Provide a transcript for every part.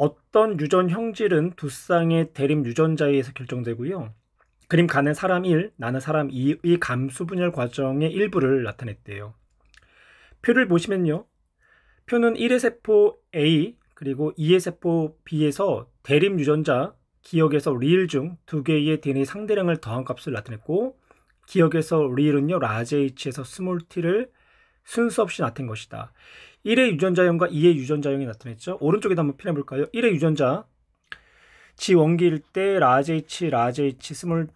어떤 유전 형질은 두 쌍의 대립 유전자에 의해서 결정되고요. 그림 가는 사람 1, 나는 사람 2의 감수 분열 과정의 일부를 나타냈대요. 표를 보시면요. 표는 1의 세포 A 그리고 2의 세포 B에서 대립 유전자 기억에서 리을 중 두 개의 DNA 상대량을 더한 값을 나타냈고, 기억에서 리을은요 라지 H에서 스몰 t를 순서 없이 나타낸 것이다. 1의 유전자형과 2의 유전자형이 나타냈죠. 오른쪽에도 한번 표현해 볼까요? 1의 유전자 지 원기일 때 라지 H, 스몰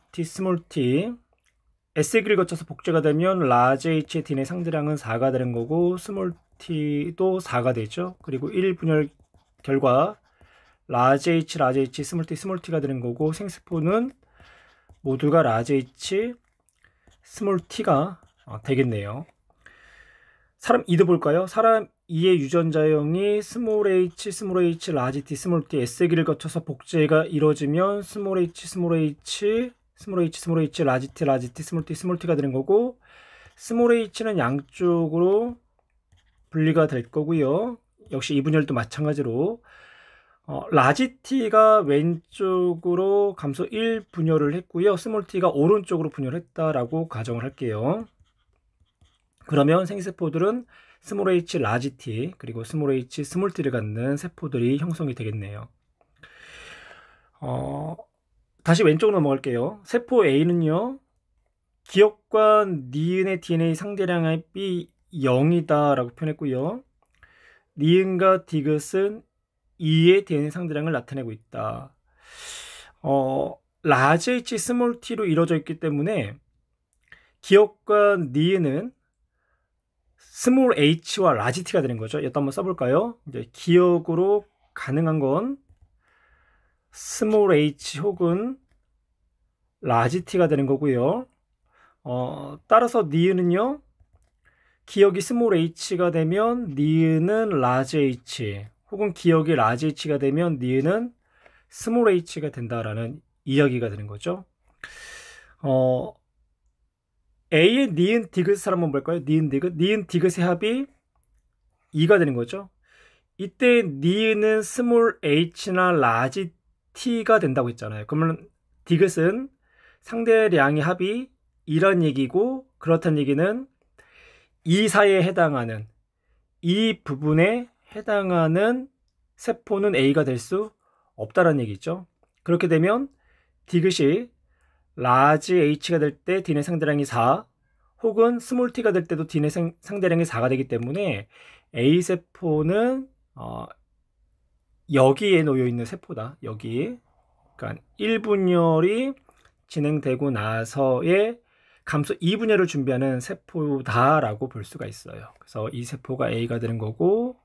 t S기를 거쳐서 복제가 되면 라지 H의 DNA 상대량은 4가 되는 거고, 스몰 t도 4가 되죠. 그리고 1 분열 결과 라지 H, 스몰 t가 되는 거고, 생세포는 모두가 라지 H, 스몰 t가 되겠네요. 사람 2도 볼까요? 사람 2의 유전자형이 스몰 h, 라지 t, 스몰 t, S기를 거쳐서 복제가 이루어지면 스몰 h, 라지 t, 스몰 t가 되는 거고, 스몰 h는 양쪽으로 분리가 될 거고요. 역시 이분열도 마찬가지로 라지 t가 왼쪽으로 감소 1 분열을 했고요. 스몰 t가 오른쪽으로 분열했다라고 가정을 할게요. 그러면 생세포들은 스몰 h 라지 t 그리고 스몰 h 스몰 t를 갖는 세포들이 형성이 되겠네요. 다시 왼쪽으로 넘어갈게요. 세포 A는요, 기억과 니은의 DNA 상대량 합이 0이다 라고 표현했고요. 니은과 디귿은 2의 DNA 상대량을 나타내고 있다. 라지 H, 스몰 t로 이루어져 있기 때문에 기억과 니은은 스몰 h와 라지 t가 되는 거죠. 이것도 한번 써볼까요? 이제 기억으로 가능한 건 스몰 h 혹은 라지 t가 되는 거고요. 따라서 니은은요, 기억이 스몰 h가 되면 니은은 라지 h, 혹은 기억이 라지 h가 되면 니은은 스몰 h가 된다라는 이야기가 되는 거죠. A의 니은 디귿을 한번 볼까요? 니은 디귿의 합이 2가 되는 거죠. 이때 니은은 스몰 h나 라지 t가 된다고 했잖아요. 그러면 디귿은 상대량의 합이 2란 얘기고, 그렇다는 얘기는 이 사이에 해당하는, 이 부분에 해당하는 세포는 A가 될 수 없다는 얘기죠. 그렇게 되면 디귿이 라지 H가 될 때 DNA 상대량이 4, 혹은 스몰 t가 될 때도 DNA 상대량이 4가 되기 때문에 A세포는 여기에 놓여 있는 세포다. 여기. 그러니까 1분열이 진행되고 나서의 감소 2분열을 준비하는 세포다라고 볼 수가 있어요. 그래서 이 세포가 A가 되는 거고,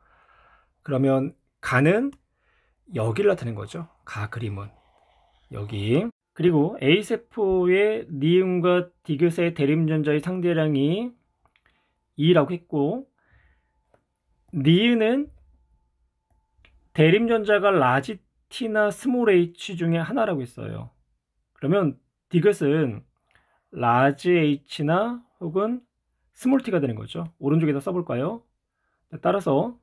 그러면 가는 여기를 나타낸 거죠. 가 그림은 여기. 그리고 A세포의 니은과 디귿의 대립유전자의 상대량이 2라고 했고, 니은은 대립유전자가 라지 t나 스몰 h 중에 하나라고 했어요. 그러면 디귿은 라지 h나 혹은 스몰 t가 되는 거죠. 오른쪽에다 써볼까요? 따라서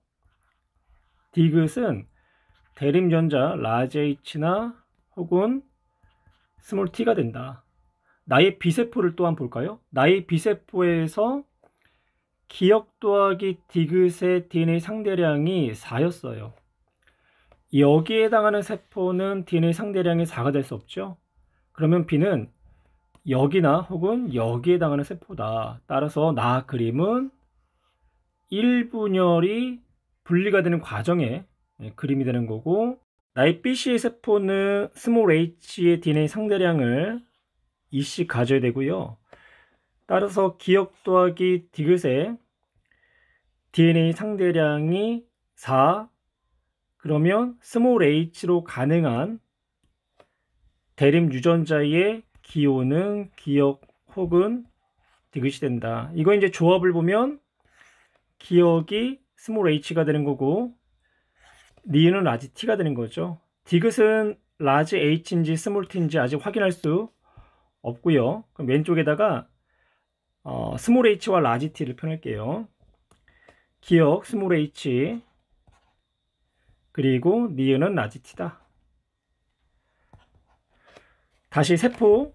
디귿은 대립유전자 라지 h나 혹은 스몰 t가 된다. 나의 B세포를 또한 볼까요? 나의 B세포에서 기억 더하기 디귿의 DNA 상대량이 4였어요. 여기에 해당하는 세포는 DNA 상대량이 4가 될 수 없죠. 그러면 B는 여기나 혹은 여기에 해당하는 세포다. 따라서 나 그림은 1분열이 분리가 되는 과정에 그림이 되는 거고, 나의 BC의 세포는 스몰 h의 DNA 상대량을 2씩 가져야 되고요. 따라서 기억 더하기 디귿의 DNA 상대량이 4, 그러면 스몰 h로 가능한 대립 유전자의 기호는 기억 혹은 디귿이 된다. 이거 이제 조합을 보면 기억이 스몰 h가 되는 거고, 니은은 라지 t가 되는 거죠. 디귿은 라지 h인지 스몰 t인지 아직 확인할 수 없고요. 그럼 왼쪽에다가 스몰 h와 라지 t를 펴낼게요. 기억 스몰 h, 그리고 니은은 라지 t다. 다시 세포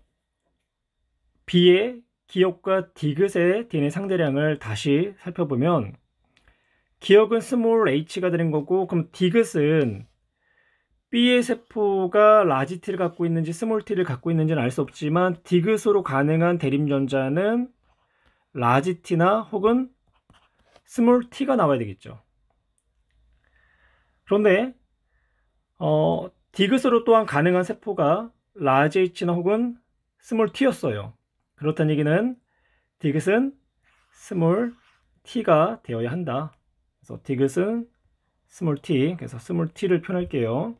B의 기억과 디귿의 DNA 상대량을 다시 살펴보면 기억은 스몰 h가 되는 거고, 그럼 디귿은 B의 세포가 라지 t를 갖고 있는지 스몰 t를 갖고 있는지는 알 수 없지만 디귿으로 가능한 대립연자는 라지 t나 혹은 스몰 t가 나와야 되겠죠. 그런데 디귿으로 또한 가능한 세포가 라지 h나 혹은 스몰 t였어요. 그렇다는 얘기는 디귿은 스몰 t가 되어야 한다. 그래서 디귿은 스몰 t, 그래서 스몰 t를 표현할게요.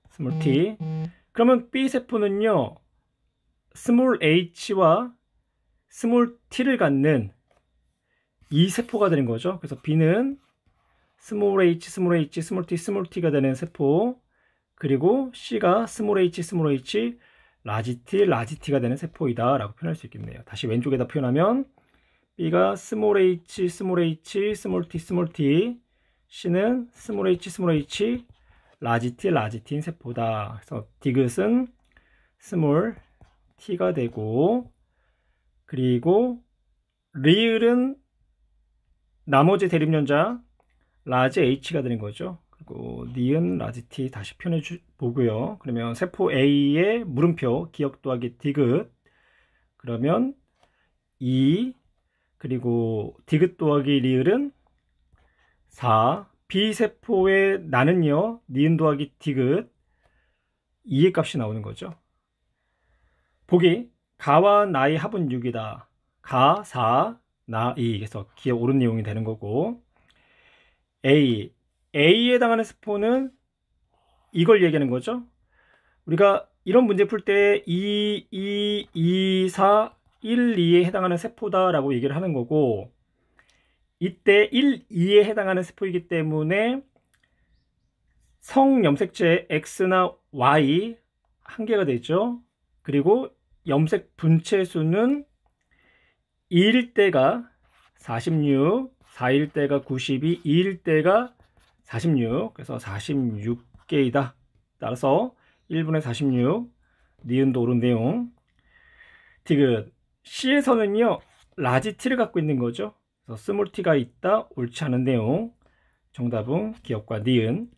스몰 t. 그러면 B 세포는요, 스몰 h와 스몰 t를 갖는 이 세포가 되는 거죠. 그래서 B는 스몰 h, 스몰 h, 스몰 t, 스몰 t가 되는 세포, 그리고 C가 스몰 h, 스몰 h, 라지 t, 라지 t가 되는 세포이다 라고 표현할 수 있겠네요. 다시 왼쪽에다 표현하면 B가 스몰 h, 스몰 h, 스몰 t, 스몰 t, C는 스몰 h, 스몰 h, 라지 t, 라지 t인 세포다. 그래서 디귿은 스몰 t가 되고, 그리고 리을은 나머지 대립연자 라지 h가 되는 거죠. 그리고 니은 라지 t 다시 표현해 보고요. 그러면 세포 A의 물음표 기억 더하기 디귿, 그러면 2, 그리고 디귿 더하기 리을은 4, B세포의 나는요, 니은 더하기 디귿 2의 값이 나오는 거죠. 보기, 가와 나의 합은 6이다. 가, 4, 나, 2. 그래서 기억 옳은 내용이 되는 거고, A에 해당하는 세포는 이걸 얘기하는 거죠. 우리가 이런 문제 풀 때 2, 2, 2, 4, 1, 2에 해당하는 세포다라고 얘기를 하는 거고, 이때 1, 2에 해당하는 세포이기 때문에 성염색체 X나 Y 한 개가 되죠. 그리고 염색 분체 수는 2일 때가 46, 4일 때가 92, 2일 때가 46, 그래서 46개이다. 따라서 1분의 46, 니은도 옳은 내용. 디귿, C에서는요, 라지 t를 갖고 있는 거죠. 그래서 스몰 t가 있다, 옳지 않은 내용. 정답은 기억과 니은.